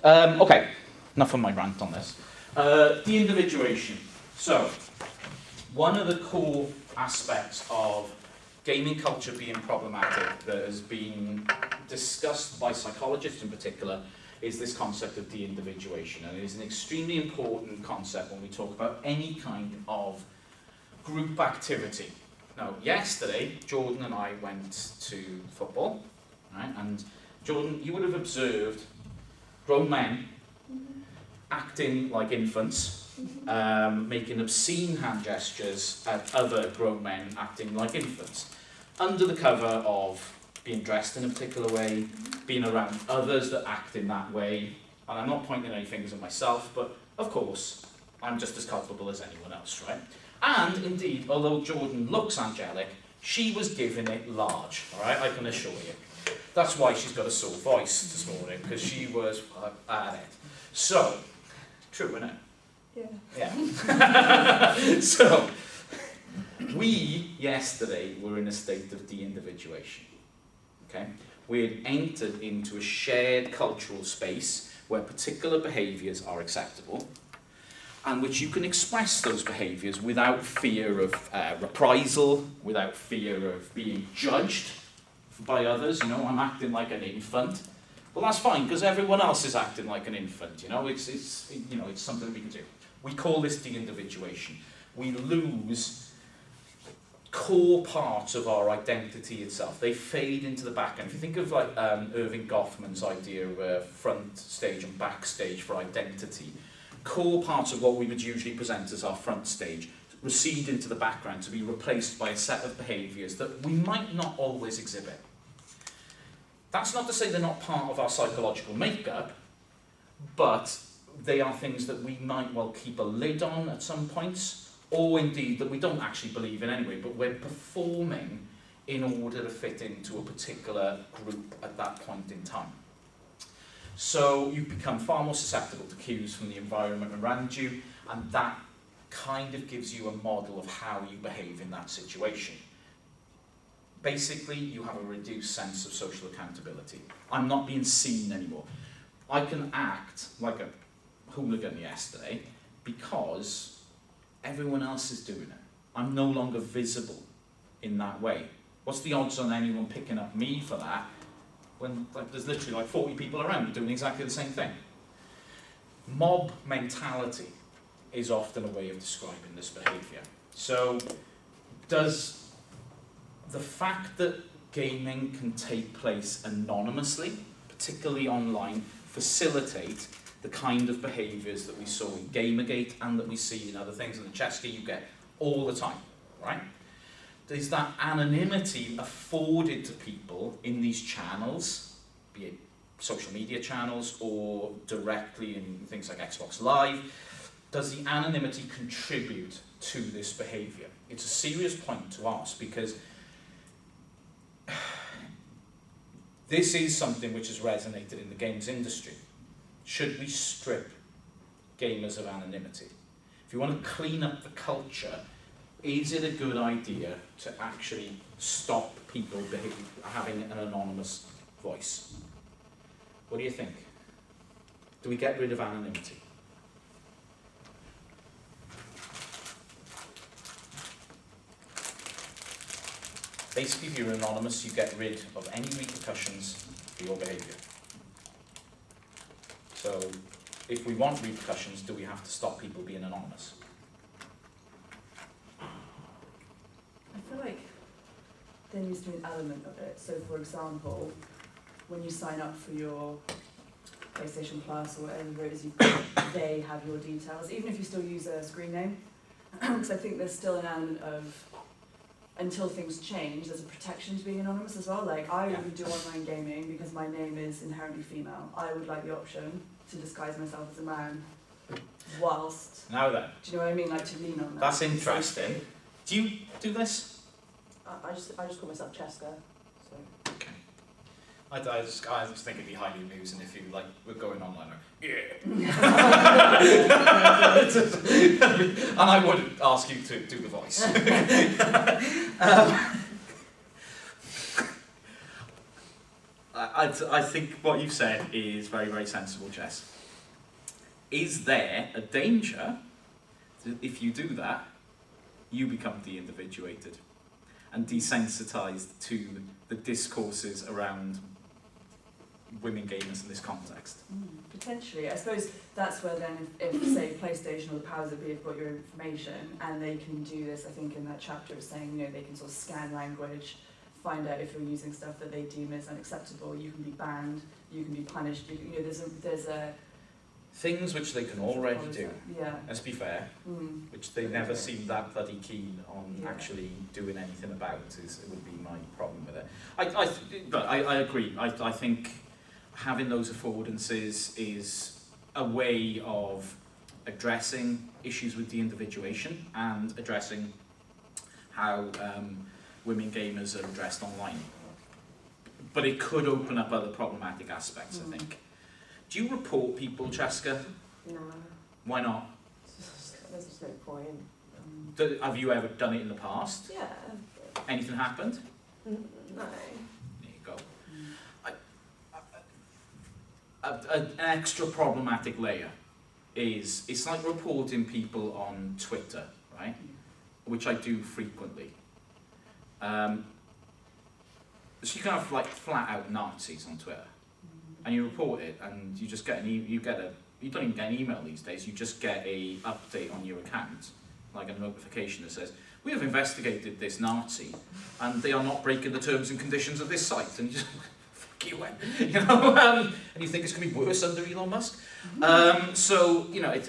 Okay, enough of my rant on this. De-individuation. So, one of the core aspects of gaming culture being problematic that has been discussed by psychologists in particular is this concept of de-individuation, and it is an extremely important concept when we talk about any kind of group activity. Now, yesterday, Jordan and I went to football, right? And Jordan, you would have observed grown men acting like infants, making obscene hand gestures at other grown men acting like infants, under the cover of being dressed in a particular way, being around others that act in that way. And I'm not pointing any fingers at myself, but of course, I'm just as culpable as anyone else, right? And indeed, although Jordan looks angelic, she was giving it large, all right? I can assure you. That's why she's got a sore voice this morning, because she was at it. So, true, isn't it? Yeah. So, we, yesterday, were in a state of de-individuation. Okay? We had entered into a shared cultural space where particular behaviours are acceptable, and which you can express those behaviours without fear of reprisal, without fear of being judged by others. You know, I'm acting like an infant. Well, that's fine, because everyone else is acting like an infant. You know, it's something we can do. We call this de-individuation. We lose core parts of our identity itself. They fade into the background. If you think of like Irving Goffman's idea of front stage and backstage for identity, core parts of what we would usually present as our front stage recede into the background to be replaced by a set of behaviours that we might not always exhibit. That's not to say they're not part of our psychological makeup, but they are things that we might well keep a lid on at some points, or indeed that we don't actually believe in anyway, but we're performing in order to fit into a particular group at that point in time. So you become far more susceptible to cues from the environment around you, and that kind of gives you a model of how you behave in that situation. Basically, you have a reduced sense of social accountability. I'm not being seen anymore. I can act like a hooligan yesterday because everyone else is doing it. I'm no longer visible in that way. What's the odds on anyone picking up me for that when there's literally like 40 people around doing exactly the same thing? Mob mentality is often a way of describing this behaviour. So, does the fact that gaming can take place anonymously, particularly online, facilitate the kind of behaviours that we saw in Gamergate and that we see in other things in the Chester you get all the time, right? Is that anonymity afforded to people in these channels, be it social media channels or directly in things like Xbox Live, does the anonymity contribute to this behaviour? It's a serious point to ask, because this is something which has resonated in the games industry. Should we strip gamers of anonymity? If you want to clean up the culture, is it a good idea to actually stop people having an anonymous voice? What do you think? Do we get rid of anonymity? Basically, if you're anonymous, you get rid of any repercussions for your behaviour. So, if we want repercussions, do we have to stop people being anonymous? I feel like there needs to be an element of it. So, for example, when you sign up for your PlayStation Plus or whatever it is you've got, they have your details, even if you still use a screen name. Because I think there's still an element of, until things change, there's a protection to being anonymous as well. Like, I would do online gaming because my name is inherently female. I would like the option to disguise myself as a man whilst... Now then. Do you know what I mean? Like, to lean on that. That's interesting. Do you do this? I just call myself Cheska. So. Okay. I just think it'd be highly amusing if you were going online and I would ask you to do the voice. I think what you've said is very, very sensible, Jess. Is there a danger that if you do that, you become de-individuated and desensitized to the discourses around women gamers in this context? Potentially. I suppose that's where then, if say PlayStation or the powers that be have got your information and they can do this, I think in that chapter it's saying, you know, they can sort of scan language, find out if you're using stuff that they deem as unacceptable, you can be banned, you can be punished, you know, there's a Things which they can already do, yeah. let's be fair, which they never seem that bloody keen on actually doing anything about, would be my problem with it. But I agree. I think having those affordances is a way of addressing issues with de-individuation and addressing how women gamers are addressed online. But it could open up other problematic aspects, I think. Do you report people, Cheska? No. Why not? There's just no point. Have you ever done it in the past? Yeah. Anything happened? No. There you go. An extra problematic layer is, it's like reporting people on Twitter, right? Which I do frequently. So you can have like flat out Nazis on Twitter. And you report it, and you just get you don't even get an email these days. You just get a update on your account, like a notification that says, "We have investigated this Nazi, and they are not breaking the terms and conditions of this site." And you just, fuck you, you know. And you think it's going to be worse under Elon Musk. So you know,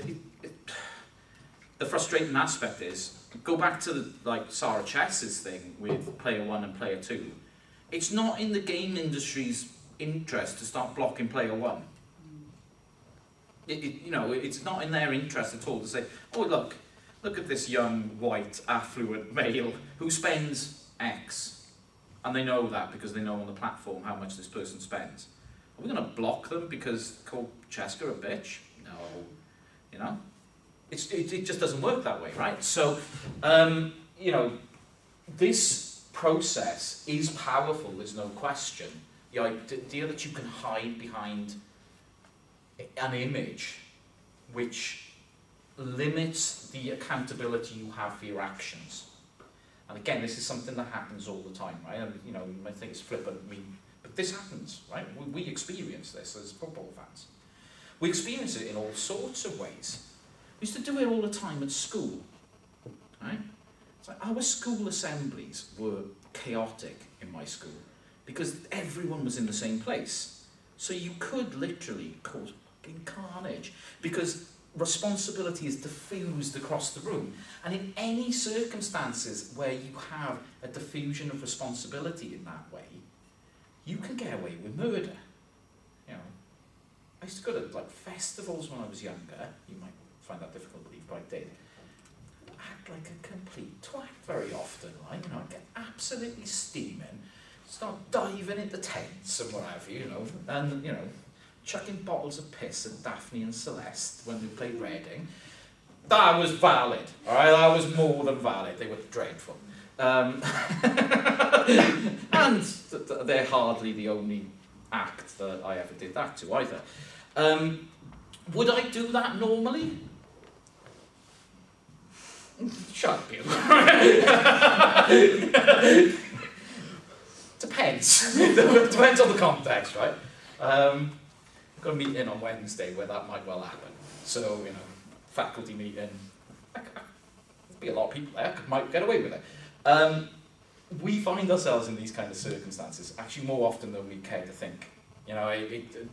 the frustrating aspect is, go back to like Sarah Chess's thing with Player 1 and Player 2. It's not in the game industry's interest to start blocking Player 1. You know, it's not in their interest at all to say, oh look at this young, white, affluent male who spends X. And they know that because they know on the platform how much this person spends. Are we going to block them because they call Cheska a bitch? No. You know? It just doesn't work that way, right? So, you know, this process is powerful, there's no question. The idea that you can hide behind an image which limits the accountability you have for your actions. And again, this is something that happens all the time, right? And, you know, you might think it's flippant, but this happens, right? We experience this as football fans. We experience it in all sorts of ways. We used to do it all the time at school, right? It's like our school assemblies were chaotic in my school, because everyone was in the same place. So you could literally cause fucking carnage, because responsibility is diffused across the room. And in any circumstances where you have a diffusion of responsibility in that way, you can get away with murder. You know, I used to go to like festivals when I was younger. You might find that difficult to believe, but I did. Act like a complete twat very often, like, you know, I'd get absolutely steaming, start diving into tents and what have you, you know, and, you know, chucking bottles of piss at Daphne and Celeste when they played Reading. That was valid, alright, that was more than valid, they were dreadful. And they're hardly the only act that I ever did that to either. Would I do that normally? Shut up, you. Depends. Depends on the context, right? I've got a meeting on Wednesday where that might well happen. So, you know, faculty meeting, there'd be a lot of people there, might get away with it. We find ourselves in these kind of circumstances, actually more often than we care to think. You know,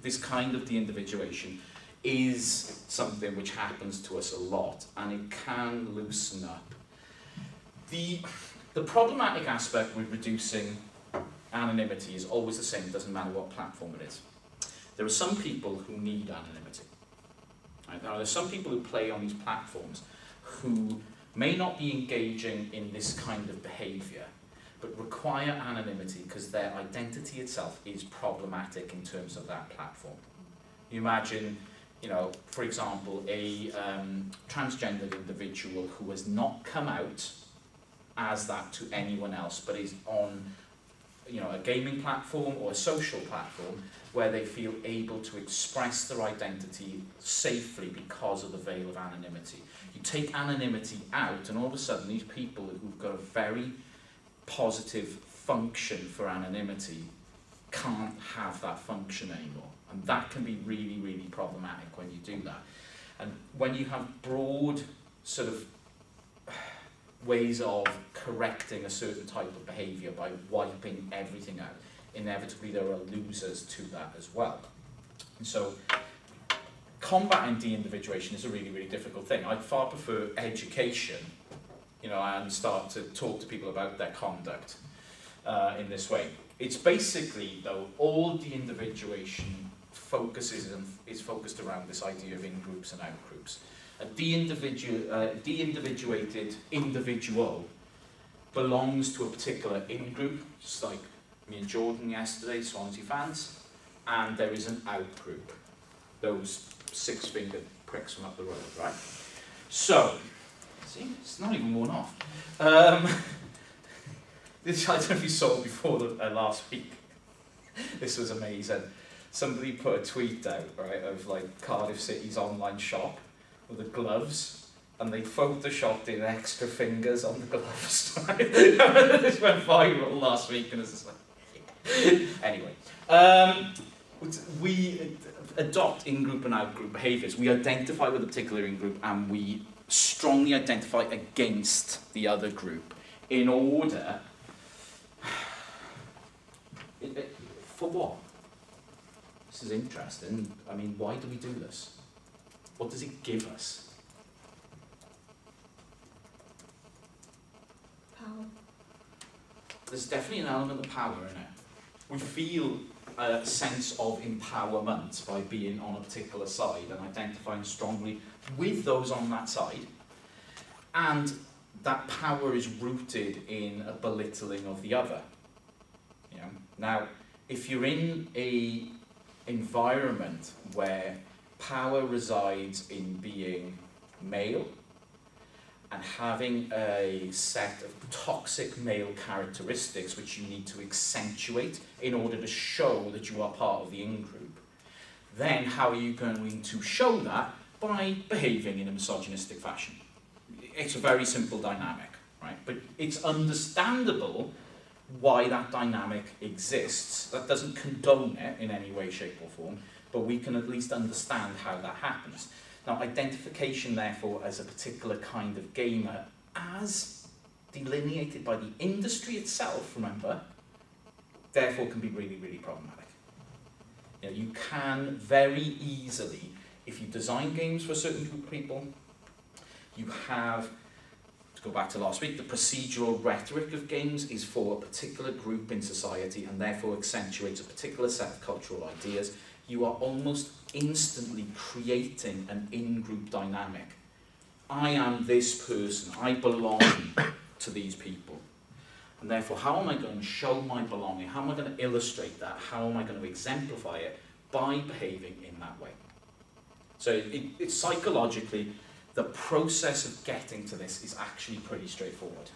this kind of de-individuation is something which happens to us a lot, and it can loosen up. The problematic aspect with reducing anonymity is always the same, it doesn't matter what platform it is. There are some people who need anonymity. Right? Now, there's some people who play on these platforms who may not be engaging in this kind of behaviour, but require anonymity because their identity itself is problematic in terms of that platform. You imagine, you know, for example, a transgendered individual who has not come out as that to anyone else, but is on a gaming platform or a social platform where they feel able to express their identity safely because of the veil of anonymity. You take anonymity out and all of a sudden these people who've got a very positive function for anonymity can't have that function anymore. And that can be really, really problematic when you do that. And when you have broad sort of ways of correcting a certain type of behaviour by wiping everything out, inevitably there are losers to that as well. And so combating de-individuation is a really, really difficult thing. I'd far prefer education, and start to talk to people about their conduct in this way. It's basically, though, all de-individuation is focused around this idea of in-groups and out-groups. A de-individuated individual belongs to a particular in-group, just like me and Jordan yesterday, Swansea fans, and there is an out-group, those six-fingered pricks from up the road, right? So, see, it's not even worn off. This, I don't know if you saw it before last week. This was amazing. Somebody put a tweet out, right, of like Cardiff City's online shop with the gloves, and they photoshopped in extra fingers on the gloves. Right? This went viral last week, and it's just like... Anyway, we adopt in-group and out-group behaviours. We identify with a particular in-group, and we strongly identify against the other group in order... for what? This is interesting. I mean, why do we do this? What does it give us? Power. There's definitely an element of power in it. We feel a sense of empowerment by being on a particular side and identifying strongly with those on that side. And that power is rooted in a belittling of the other. Now, if you're in a environment where power resides in being male and having a set of toxic male characteristics which you need to accentuate in order to show that you are part of the in-group, then how are you going to show that? By behaving in a misogynistic fashion. It's a very simple dynamic, right? But it's understandable why that dynamic exists. That doesn't condone it in any way, shape or form, but we can at least understand how that happens. Now, identification, therefore, as a particular kind of gamer, as delineated by the industry itself, remember, therefore can be really, really problematic. You can very easily, if you design games for a certain group of people, you have, to go back to last week, the procedural rhetoric of games is for a particular group in society and therefore accentuates a particular set of cultural ideas. You are almost instantly creating an in-group dynamic. I am this person, I belong to these people. And therefore, how am I going to show my belonging? How am I going to illustrate that? How am I going to exemplify it? By behaving in that way. So it's psychologically, the process of getting to this is actually pretty straightforward.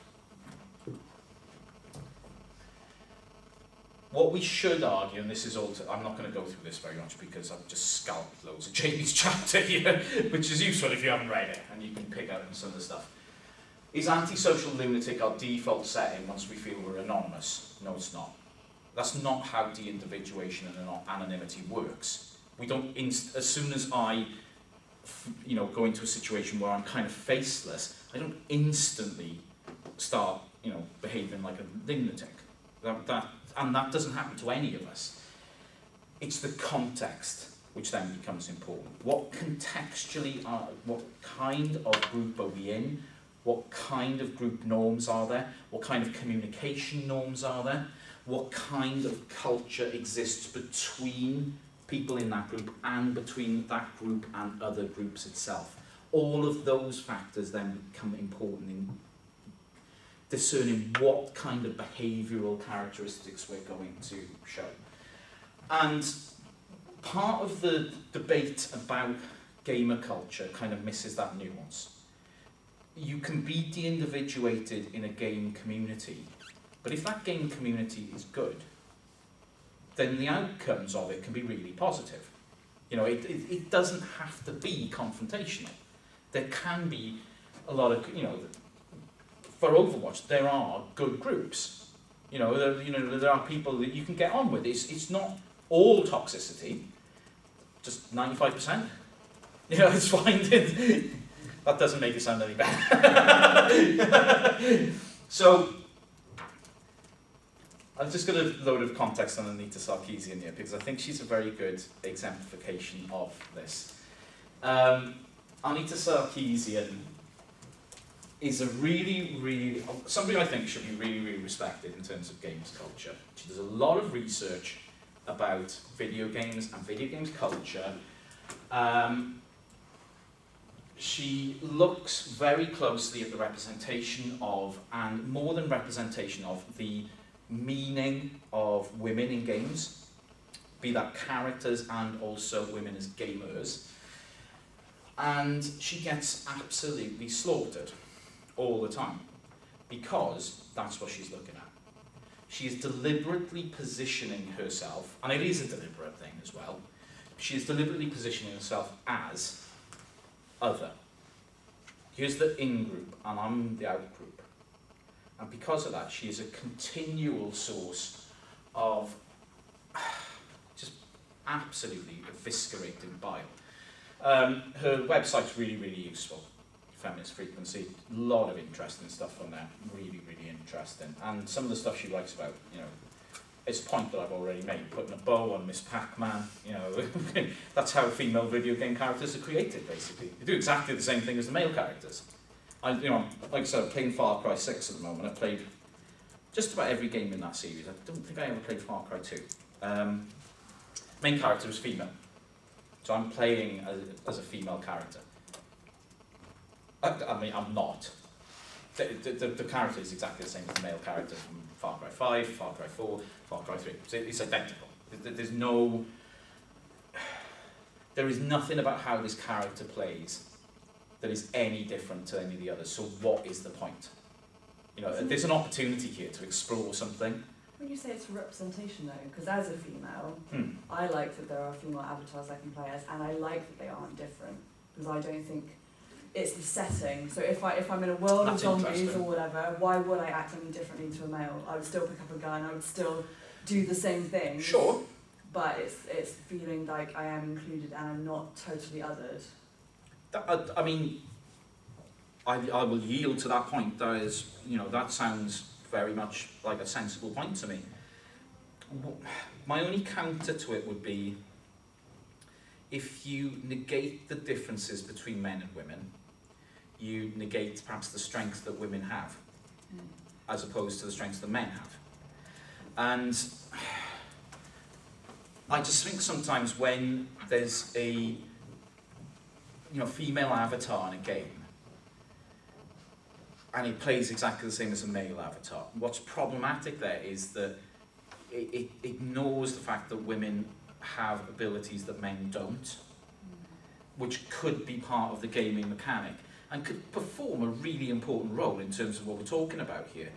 What we should argue, and this is all, I'm not going to go through this very much because I've just scalped loads of Jamie's chapter here, which is useful if you haven't read it, and you can pick out some of the stuff. Is antisocial lunatic our default setting once we feel we're anonymous? No, it's not. That's not how de-individuation and anonymity works. We don't, as soon as I go into a situation where I'm kind of faceless, I don't instantly start, behaving like a lunatic. And that doesn't happen to any of us. It's the context which then becomes important. What kind of group are we in? What kind of group norms are there? What kind of communication norms are there? What kind of culture exists between people in that group and between that group and other groups itself? All of those factors then become important in discerning what kind of behavioural characteristics we're going to show. And part of the debate about gamer culture kind of misses that nuance. You can be de-individuated in a game community But if that game community is good, then the outcomes of it can be really positive. You know, it doesn't have to be confrontational. There can be a lot of, you know, for Overwatch, there are good groups. You know, there are people that you can get on with. It's not all toxicity, just 95%. You know, it's fine. That doesn't make it sound any better. So, I've just got a load of context on Anita Sarkeesian here, because I think she's a very good exemplification of this. Anita Sarkeesian is a really, somebody I think should be really respected in terms of games culture. She does a lot of research about video games and video games culture. She looks very closely at the representation of, and more than representation of, the meaning of women in games, be that characters and also women as gamers. And she gets absolutely slaughtered all the time, because that's what she's looking at. She is deliberately positioning herself, and it is a deliberate thing as well, she is deliberately positioning herself as other. Here's the in-group, and I'm the out-group. And because of that, she is a continual source of just absolutely eviscerating bile. Her website's really useful. Feminist Frequency, a lot of interesting stuff on there, really interesting. And some of the stuff she writes about, you know, it's a point that I've already made, putting a bow on Miss Pac-Man, you know, that's how female video game characters are created, basically. They do exactly the same thing as the male characters. You know, like I said, I'm playing Far Cry 6 at the moment. I've played just about every game in that series. I don't think I ever played Far Cry 2. Main character is female, so I'm playing as a female character. I mean, I'm not. The character is exactly the same as the male character from Far Cry 5, Far Cry 4, Far Cry 3. So it's identical. There is nothing about how this character plays that is any different to any of the others. So what is the point? You know, there's an opportunity here to explore something. When you say it's representation though, because as a female, I like that there are female avatars I can play as, and I like that they aren't different, because I don't think it's the setting. So if I'm in a world of zombies or whatever, why would I act any differently to a male? I would still pick up a gun, I would still do the same thing. Sure. But it's feeling like I am included and I'm not totally othered. I mean, I will yield to that point. That is, you know, that sounds very much like a sensible point to me. My only counter to it would be, if you negate the differences between men and women, you negate perhaps the strengths that women have, as opposed to the strengths that men have. And I just think sometimes when there's a female avatar in a game, and it plays exactly the same as a male avatar, what's problematic there is that it ignores the fact that women have abilities that men don't, which could be part of the gaming mechanic and could perform a really important role in terms of what we're talking about here.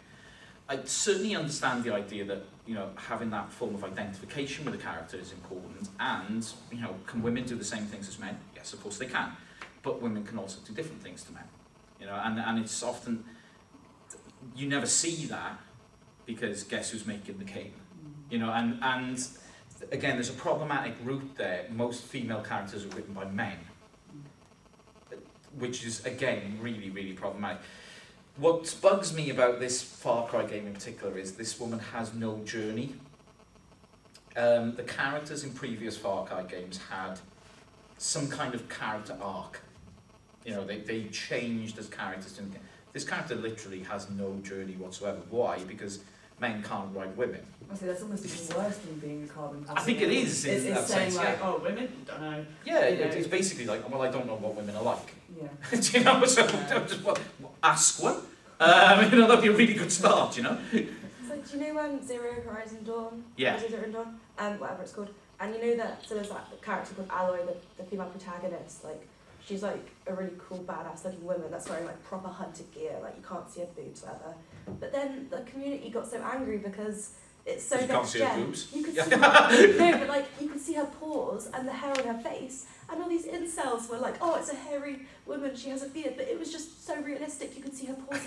I certainly understand the idea that, you know, having that form of identification with a character is important, and, you know, can women do the same things as men? Yes, of course they can, but women can also do different things to men, you know, and it's often, you never see that, because guess who's making the game, you know, and again, there's a problematic route there. Most female characters are written by men, which is, again, really problematic. What bugs me about this Far Cry game in particular is this woman has no journey. The characters in previous Far Cry games had some kind of character arc. You know, they changed as characters. This character literally has no journey whatsoever. Why? Because men can't ride women. I say that's almost even worse than being a carbon copy. I think it is. It's that saying sense, like, yeah. oh, women don't know. Yeah, You know. it's basically like, well, I don't know what women are like. Yeah. Do you know? So just ask one. You know, that'd be a really good start. You know. So do you know Zero Horizon Dawn? Yeah. Zero Dawn, whatever it's called. And you know that, so there's that character called Aloy, the female protagonist, like, she's like a really cool, badass looking woman that's wearing like proper hunter gear, like you can't see her boobs, whatever. But then the community got so angry because it's so You can't next see her gen. boobs? You could see no, but like you could see her paws and the hair on her face, and all these incels were like, oh, it's a hairy woman, she has a beard, but it was just so realistic. You could see her paws.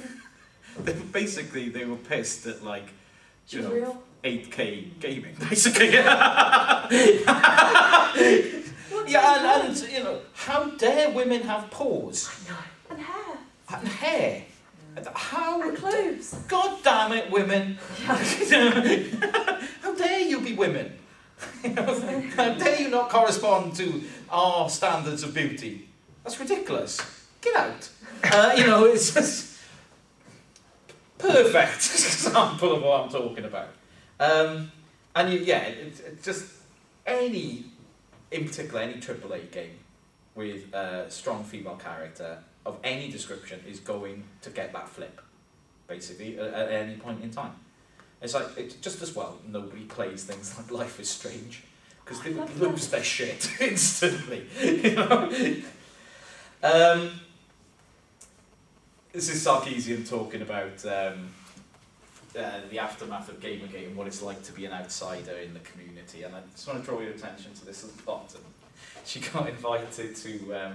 And Basically, they were pissed at like, she was real. 8K gaming, basically. What Yeah, and you know, how dare women have paws I know. And hair. and hair? How? And clothes. God damn it, women! How dare you be women? How dare you not correspond to our standards of beauty? That's ridiculous. Get out. It's just perfect example of what I'm talking about. It's just in particular, any AAA game with a strong female character of any description is going to get that flip, basically, at any point in time. It's like, just as well, nobody plays things like Life is Strange, because they would lose their shit instantly, This is Sarkeesian talking about the aftermath of Gamergate and what it's like to be an outsider in the community, and I just want to draw your attention to this at the bottom. She got invited to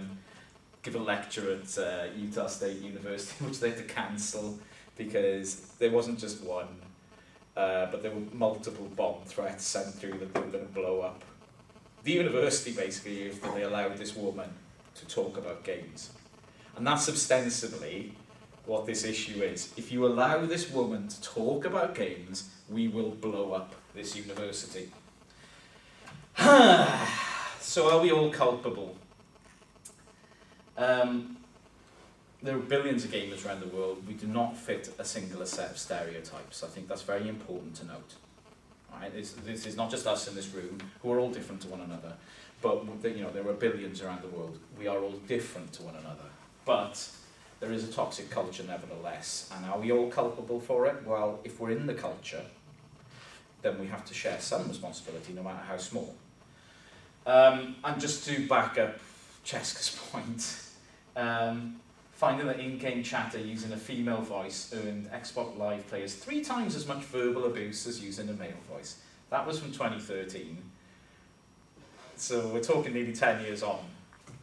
give a lecture at Utah State University, which they had to cancel because there wasn't just one, but there were multiple bomb threats sent through that they were going to blow up the university, basically, if they allowed this woman to talk about games. And that's ostensibly what this issue is. If you allow this woman to talk about games, we will blow up this university. So are we all culpable? There are billions of gamers around the world. We do not fit a singular set of stereotypes. I think that's very important to note. Right? This is not just us in this room, who are all different to one another, but there are billions around the world. We are all different to one another. But there is a toxic culture nevertheless. And are we all culpable for it? Well, if we're in the culture, then we have to share some responsibility, no matter how small. And just to back up Cheska's point, finding that in-game chatter using a female voice earned Xbox Live players 3 times as much verbal abuse as using a male voice. That was from 2013. So we're talking nearly 10 years on.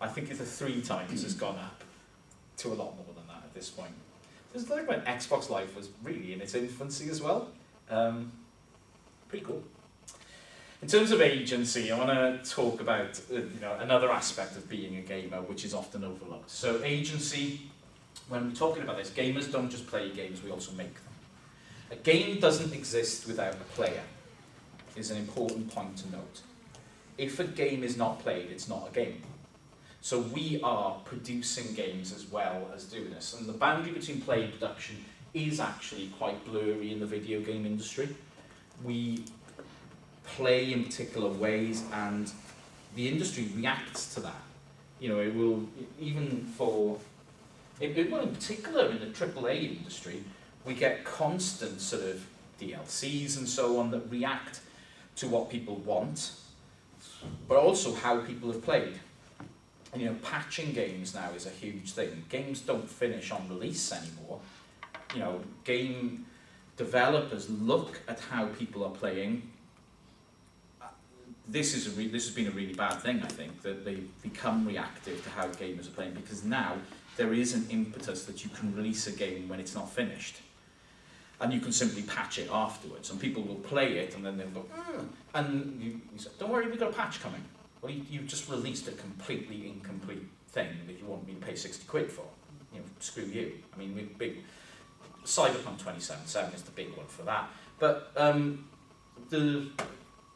I think the 3 times has gone up to a lot more than that at this point. It's like when Xbox Live was really in its infancy as well. Pretty cool. In terms of agency, I want to talk about another aspect of being a gamer, which is often overlooked. So agency, when we're talking about this, gamers don't just play games, we also make them. A game doesn't exist without a player, is an important point to note. If a game is not played, it's not a game. So we are producing games as well as doing this. And the boundary between play and production is actually quite blurry in the video game industry. We play in particular ways, and the industry reacts to that. It will, even for, in particular in the AAA industry, we get constant sort of DLCs and so on that react to what people want, but also how people have played. And patching games now is a huge thing. Games don't finish on release anymore. Game developers look at how people are playing. This has been a really bad thing, I think, that they've become reactive to how gamers are playing, because now there is an impetus that you can release a game when it's not finished. And you can simply patch it afterwards, and people will play it, and then they'll go, and you say, don't worry, we've got a patch coming. Well, you've just released a completely incomplete thing that you want me to pay 60 quid for. Screw you. I mean, big Cyberpunk 2077 is the big one for that. But the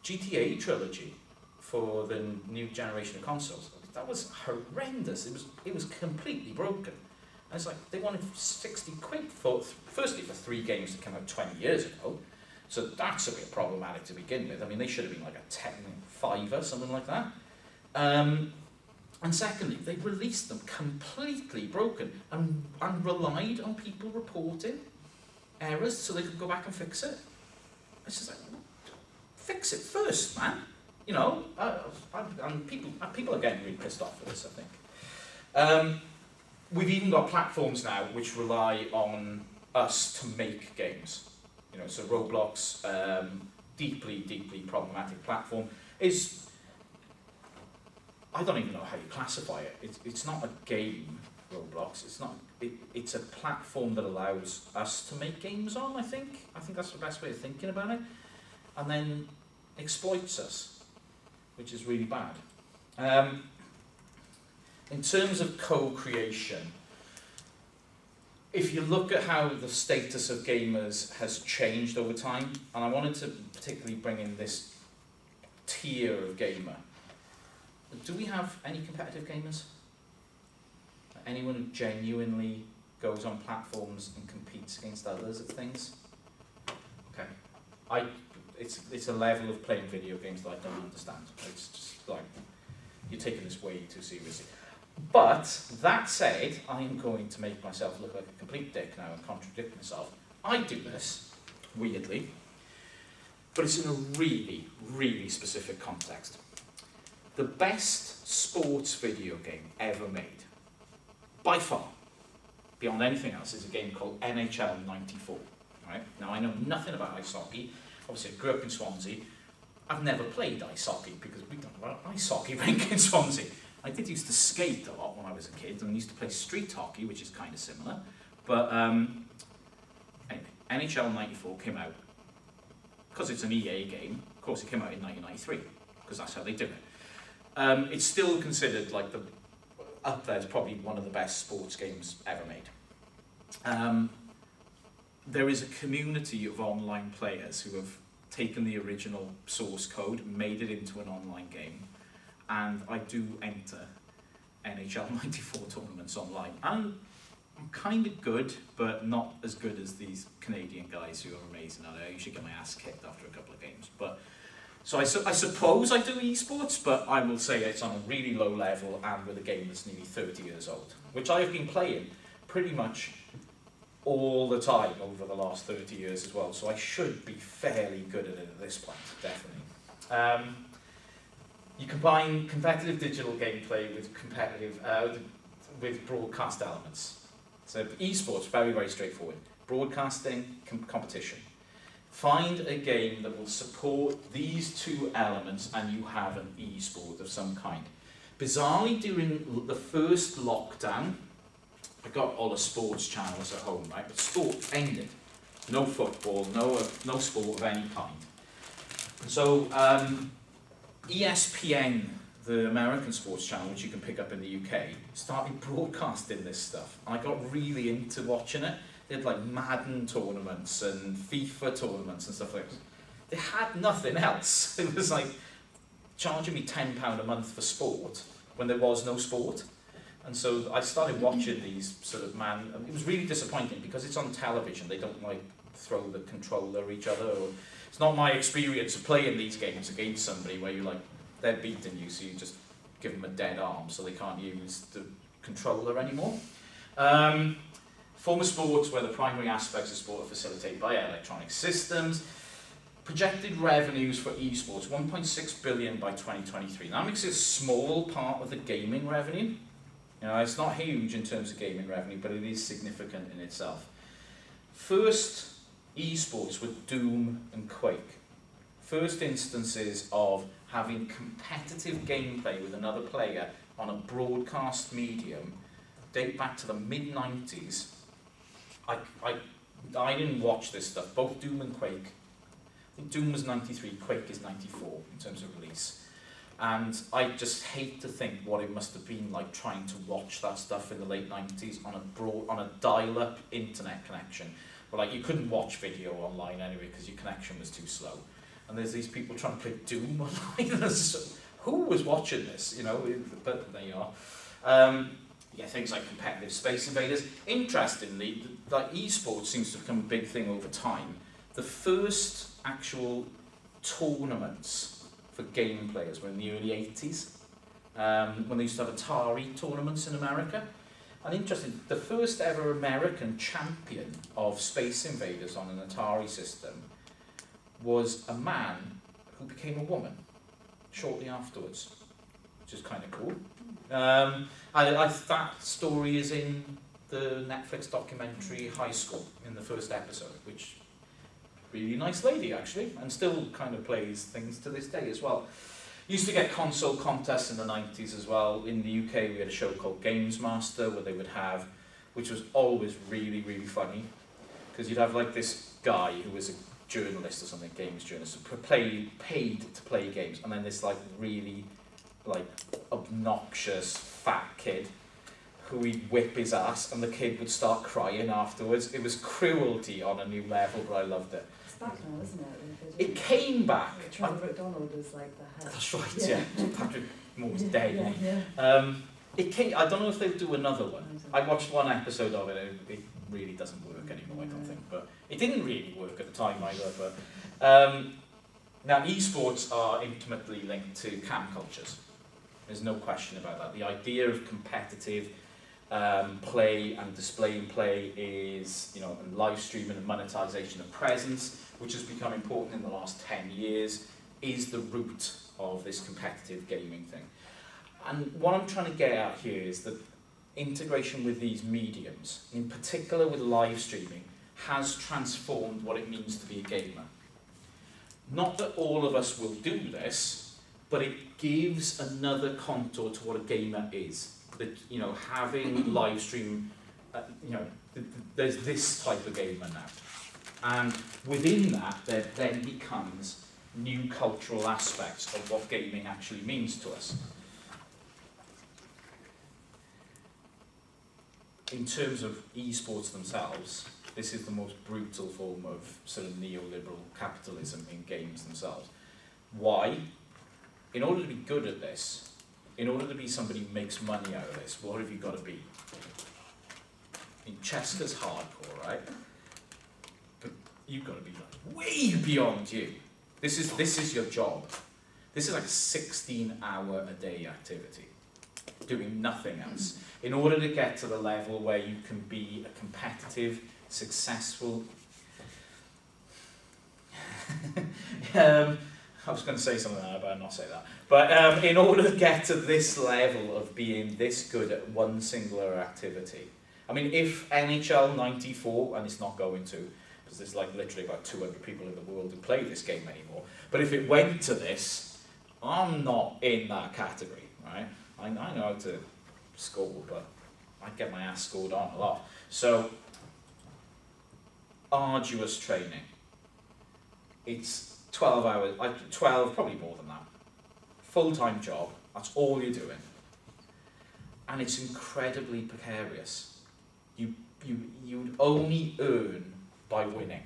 GTA trilogy for the new generation of consoles, that was horrendous. It was completely broken. And it's like, they wanted 60 quid firstly for 3 games that came out 20 years ago. So that's a bit problematic to begin with. I mean, they should have been like a 5 something like that. And secondly, they released them completely broken and relied on people reporting errors so they could go back and fix it. It's just like, fix it first, man. And people are getting really pissed off with this, I think. We've even got platforms now which rely on us to make games. You know, so Roblox, deeply, deeply problematic platform, is, I don't even know how you classify it. It's not a game, Roblox. It's a platform that allows us to make games on, I think. I think that's the best way of thinking about it. And then exploits us, which is really bad. In terms of co-creation, if you look at how the status of gamers has changed over time, and I wanted to particularly bring in this tier of gamer, do we have any competitive gamers? Anyone who genuinely goes on platforms and competes against others at things? Okay. It's a level of playing video games that I don't understand. It's just like, you're taking this way too seriously. But, that said, I am going to make myself look like a complete dick now and contradict myself. I do this, weirdly, but it's in a really, really specific context. The best sports video game ever made, by far, beyond anything else, is a game called NHL 94. Right? Now, I know nothing about ice hockey. Obviously, I grew up in Swansea. I've never played ice hockey because we don't have an ice hockey rink in Swansea. I did used to skate a lot when I was a kid, and I used to play street hockey, which is kind of similar. But anyway, NHL 94 came out, because it's an EA game, of course it came out in 1993, because that's how they do it. It's still considered like up there as probably one of the best sports games ever made. There is a community of online players who have taken the original source code, made it into an online game, and I do enter NHL 94 tournaments online. And I'm kind of good, but not as good as these Canadian guys who are amazing at it. I usually get my ass kicked after a couple of games. But so I suppose I do esports, but I will say it's on a really low level and with a game that's nearly 30 years old, which I've been playing pretty much all the time over the last 30 years as well. So I should be fairly good at it at this point, definitely. You combine competitive digital gameplay with with broadcast elements. So esports, very, very straightforward. Broadcasting, competition. Find a game that will support these two elements and you have an esport of some kind. Bizarrely, during the first lockdown, I got all the sports channels at home, right? But sport ended. No football, no sport of any kind. And so ESPN, the American sports channel, which you can pick up in the UK, started broadcasting this stuff. I got really into watching it. They had like Madden tournaments and FIFA tournaments and stuff like that. They had nothing else. It was like charging me £10 a month for sport when there was no sport. And so I started watching these sort of it was really disappointing because it's on television. They don't like throw the controller at each other. Or, it's not my experience of playing these games against somebody where you like, they're beating you, so you just give them a dead arm so they can't use the controller anymore. Form of sports where the primary aspects of sport are facilitated by electronic systems. Projected revenues for esports, 1.6 billion by 2023. That makes it a small part of the gaming revenue. You know, it's not huge in terms of gaming revenue, but it is significant in itself. First esports were Doom and Quake. First instances of having competitive gameplay with another player on a broadcast medium date back to the mid-90s. I didn't watch this stuff, both Doom and Quake. I think Doom was 93, Quake is 94 in terms of release. And I just hate to think what it must have been like trying to watch that stuff in the late 90s on a dial-up internet connection. But like you couldn't watch video online anyway because your connection was too slow. And there's these people trying to play Doom online. Who was watching this, you know? But there you are. Yeah, things like competitive Space Invaders. Interestingly, like esports seems to become a big thing over time. The first actual tournaments for game players were in the early 80s, when they used to have Atari tournaments in America. And interesting, the first ever American champion of Space Invaders on an Atari system was a man who became a woman shortly afterwards, which is kind of cool. That story is in the Netflix documentary High School in the first episode, which really nice lady actually, and still kind of plays things to this day as well. Used to get console contests in the 90s as well. In the UK we had a show called Games Master where they would have, which was always really, really funny, because you'd have like this guy who was a journalist or something, games journalist, paid to play games, and then this like really like obnoxious fat kid who he'd whip his ass and the kid would start crying afterwards. It was cruelty on a new level, but I loved it. It's back now, isn't it? It came back. Charlie McDonald is like the head. That's right, yeah. Patrick Moore's dead. Yeah. It came, I don't know if they'll do another one. I watched one episode of it, it really doesn't work anymore, I don't think. But it didn't really work at the time either. But now, esports are intimately linked to cam cultures. There's no question about that. The idea of competitive play and displaying play is, you know, and live streaming and monetization of presence, which has become important in the last 10 years, is the root of this competitive gaming thing. And what I'm trying to get at here is that integration with these mediums, in particular with live streaming, has transformed what it means to be a gamer. Not that all of us will do this, but it gives another contour to what a gamer is. That, you know, having live stream, you know, there's this type of gamer now. And within that, there then becomes new cultural aspects of what gaming actually means to us. In terms of esports themselves, this is the most brutal form of sort of neoliberal capitalism in games themselves. Why? In order to be good at this, in order to be somebody who makes money out of this, what have you got to be? I mean, Chester's hardcore, right? But you've got to be like way beyond you. This is your job. This is like a 16-hour-a-day activity, doing nothing else. In order to get to the level where you can be a competitive, successful... I was going to say something there, but I'll not say that. But in order to get to this level of being this good at one singular activity, I mean, if NHL 94, and it's not going to, because there's like literally about 200 people in the world who play this game anymore, but if it went to this, I'm not in that category, right? I know how to score, but I get my ass scored on a lot. So, arduous training. It's 12 hours, 12, probably more than that. Full-time job, that's all you're doing. And it's incredibly precarious. You'd only earn by winning.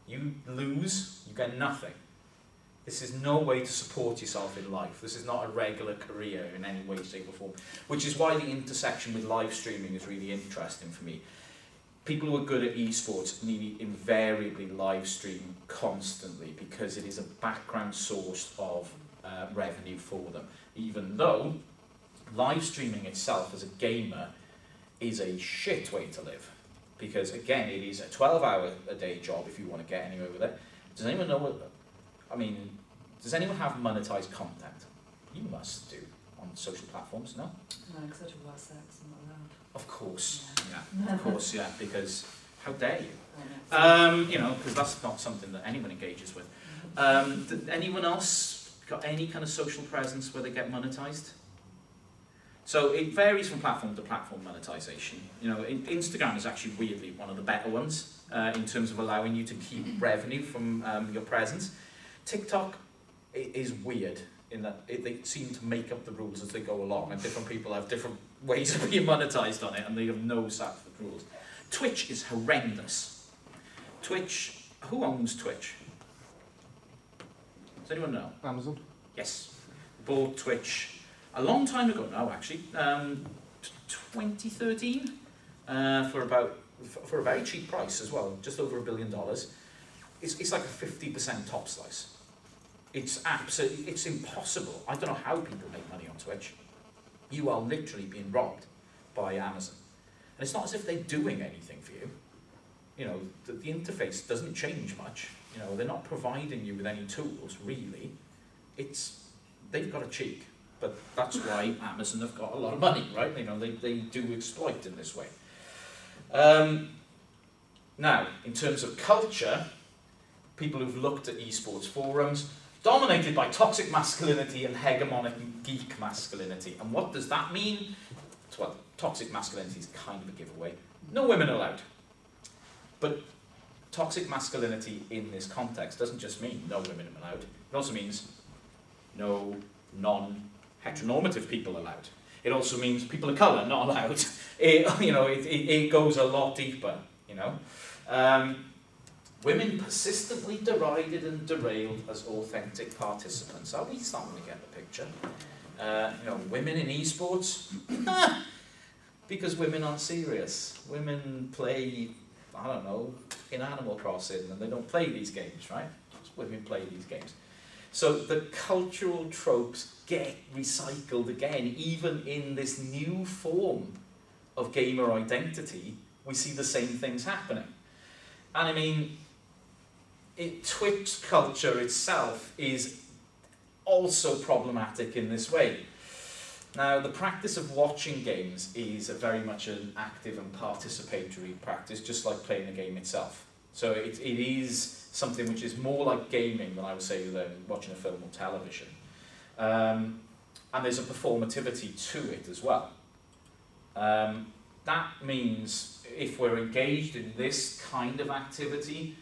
You lose, you get nothing. This is no way to support yourself in life. This is not a regular career in any way, shape or form. Which is why the intersection with live streaming is really interesting for me. People who are good at esports need invariably live stream constantly because it is a background source of revenue for them. Even though live streaming itself as a gamer is a shit way to live. Because again, it is a 12-hour-a-day job if you want to get anywhere with it. Does anyone know what... I mean, does anyone have monetized content? You must do on social platforms, no? No, because I talk about sex, I'm not allowed. Of course, yeah, of course, yeah, because how dare you? Oh, no. You know, because that's not something that anyone engages with. Did anyone else got any kind of social presence where they get monetized? So it varies from platform to platform monetization. You know, Instagram is actually weirdly one of the better ones in terms of allowing you to keep revenue from your presence. TikTok is weird in that they seem to make up the rules as they go along, and different people have different ways of being monetized on it, and they have no set of rules. Twitch is horrendous. Twitch, who owns Twitch? Does anyone know? Amazon. Yes, bought Twitch a long time ago now, actually, 2013, for a very cheap price as well, just over $1 billion. It's like a 50% top slice. It's impossible. I don't know how people make money on Twitch. You are literally being robbed by Amazon. And it's not as if they're doing anything for you. You know, the interface doesn't change much. You know, they're not providing you with any tools, really. They've got a cheek. But that's why Amazon have got a lot of money, right? You know, they do exploit in this way. Now, in terms of culture, people who've looked at esports forums, dominated by toxic masculinity and hegemonic geek masculinity. And what does that mean? Well, toxic masculinity is kind of a giveaway. No women allowed. But toxic masculinity in this context doesn't just mean no women allowed. It also means no non-heteronormative people allowed. It also means people of colour not allowed. It goes a lot deeper, you know. Women persistently derided and derailed as authentic participants. Are we starting to get the picture? Women in esports? Because women aren't serious. Women play, I don't know, in Animal Crossing, and they don't play these games, right? Just women play these games. So the cultural tropes get recycled again, even in this new form of gamer identity, we see the same things happening. And I mean, Twitch culture itself is also problematic in this way. Now, the practice of watching games is very much an active and participatory practice, just like playing a game itself. So it is something which is more like gaming than I would say than watching a film or television. And there's a performativity to it as well. That means if we're engaged in this kind of activity,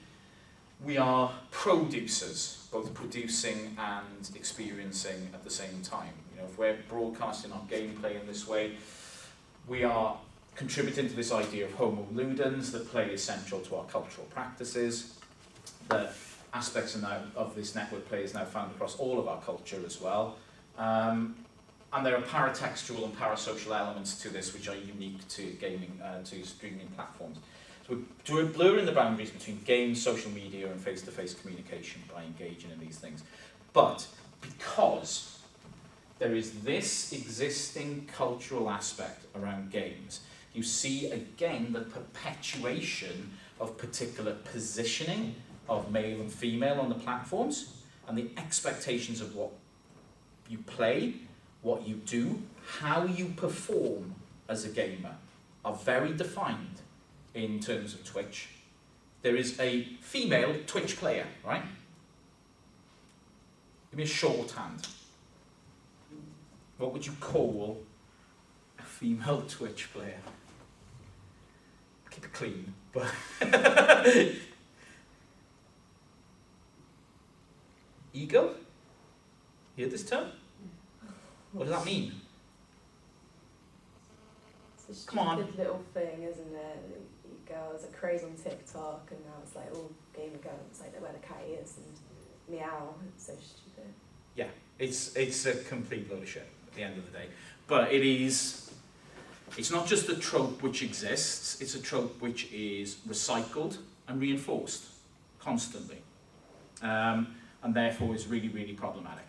we are producers, both producing and experiencing at the same time. You know, if we're broadcasting our gameplay in this way, we are contributing to this idea of homo ludens, that play is central to our cultural practices. The aspects of this network play is now found across all of our culture as well. And there are paratextual and parasocial elements to this which are unique to gaming, to streaming platforms. So we're blurring the boundaries between games, social media, and face-to-face communication by engaging in these things. But because there is this existing cultural aspect around games, you see again the perpetuation of particular positioning of male and female on the platforms, and the expectations of what you play, what you do, how you perform as a gamer are very defined in terms of Twitch. There is a female Twitch player, right? Give me a shorthand. What would you call a female Twitch player? Keep it clean, but... Ego? You hear this term? What does that mean? It's a Come on. stupid little thing, isn't it? Girls are crazy on TikTok, and now it's like all gamer girls, like where the cat is and meow. It's so stupid. Yeah, it's a complete load of shit at the end of the day. But it's not just a trope which exists, it's a trope which is recycled and reinforced constantly. And therefore is really, really problematic.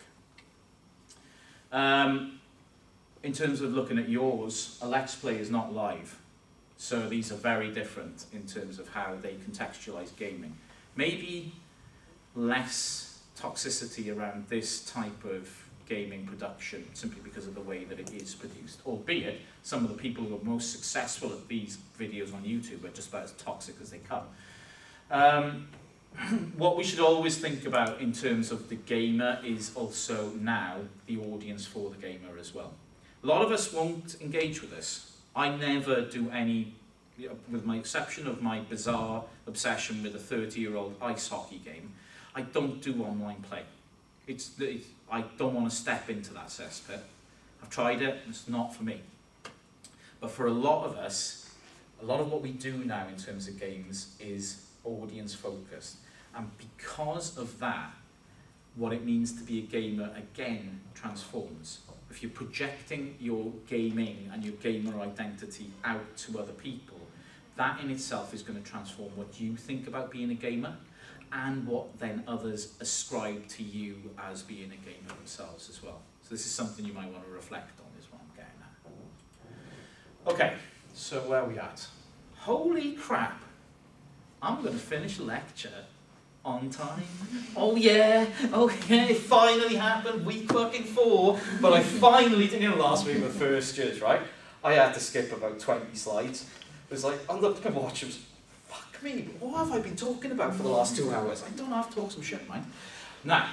In terms of looking at yours, a Let's Play is not live. So these are very different in terms of how they contextualize gaming. Maybe less toxicity around this type of gaming production simply because of the way that it is produced. Albeit, some of the people who are most successful at these videos on YouTube are just about as toxic as they come. What we should always think about in terms of the gamer is also now the audience for the gamer as well. A lot of us won't engage with this. I never do any, with my exception of my bizarre obsession with a 30-year-old ice hockey game, I don't do online play. I don't want to step into that cesspit. I've tried it, it's not for me. But for a lot of us, a lot of what we do now in terms of games is audience focused. And because of that, what it means to be a gamer again transforms. If you're projecting your gaming and your gamer identity out to other people, that in itself is going to transform what you think about being a gamer and what then others ascribe to you as being a gamer themselves as well. So this is something you might want to reflect on, is what I'm getting at. Okay, so where are we at? Holy crap! I'm going to finish a lecture on time. Oh yeah, it finally happened, week fucking 4, but I finally did, last week with first years, right? I had to skip about 20 slides. It was like, I looked at my watch, it was, fuck me, what have I been talking about for the last 2 hours? I don't have to talk some shit, man. Now,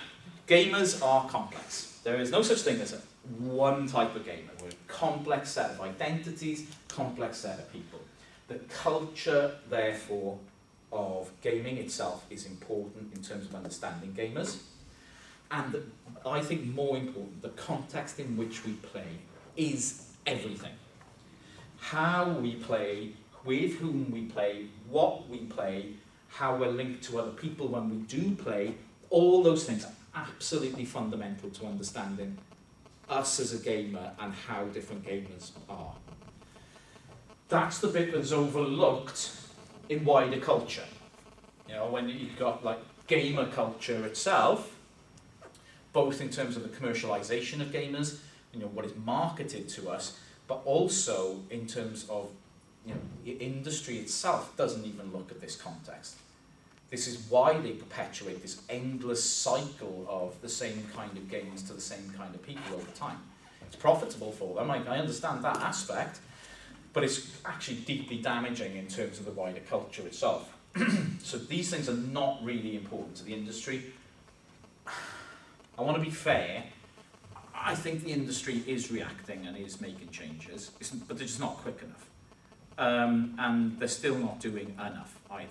gamers are complex. There is no such thing as one type of gamer. We're a complex set of identities, complex set of people. The culture, therefore, of gaming itself is important in terms of understanding gamers. And I think more important, the context in which we play is everything. How we play, with whom we play, what we play, how we're linked to other people when we do play, all those things are absolutely fundamental to understanding us as a gamer and how different gamers are. That's the bit that's overlooked in wider culture. When you've got like gamer culture itself, both in terms of the commercialization of gamers, what is marketed to us, but also in terms of the industry itself doesn't even look at this context. This is why they perpetuate this endless cycle of the same kind of games to the same kind of people over time. It's profitable for them, I understand that aspect, but it's actually deeply damaging in terms of the wider culture itself. So these things are not really important to the industry. I want to be fair. I think the industry is reacting and is making changes, but they're just not quick enough. And they're still not doing enough either.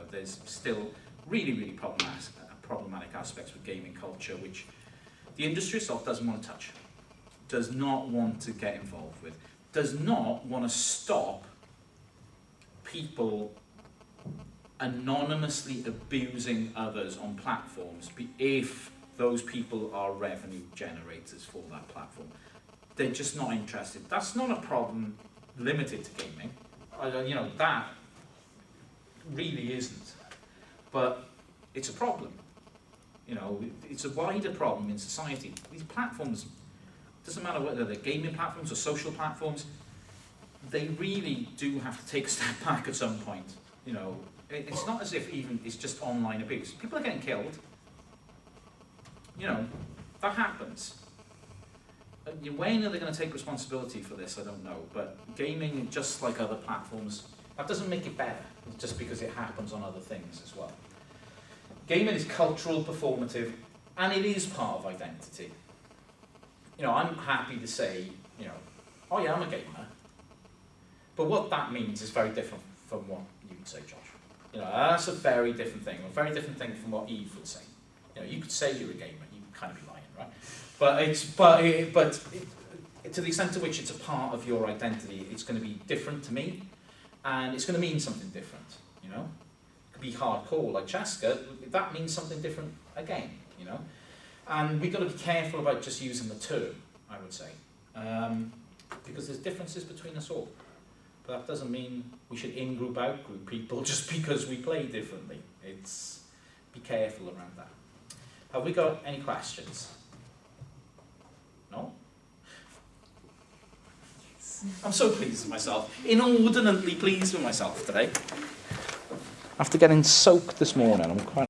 There's still really, really problematic aspects with gaming culture, which the industry itself doesn't want to touch, does not want to get involved with, does not want to stop people anonymously abusing others on platforms if those people are revenue generators for that platform. They're just not interested. That's not a problem limited to gaming. That really isn't. But it's a problem. It's a wider problem in society. These platforms, doesn't matter whether they're gaming platforms or social platforms, they really do have to take a step back at some point. It's not as if even it's just online abuse. People are getting killed. That happens. When are they going to take responsibility for this? I don't know. But gaming, just like other platforms, that doesn't make it better, just because it happens on other things as well. Gaming is cultural, performative, and it is part of identity. I'm happy to say, oh yeah, I'm a gamer. But what that means is very different from what you would say, Josh. That's a very different thing, a very different thing from what Eve would say. You could say you're a gamer, you kind of be lying, right? But to the extent to which it's a part of your identity, it's going to be different to me, and it's going to mean something different. It could be hardcore like Chaska, that means something different again. And we've got to be careful about just using the term, I would say, because there's differences between us all. But that doesn't mean we should in-group, out-group people just because we play differently. Be careful around that. Have we got any questions? No? I'm so pleased with myself. Inordinately pleased with myself today. After getting soaked this morning, I'm quite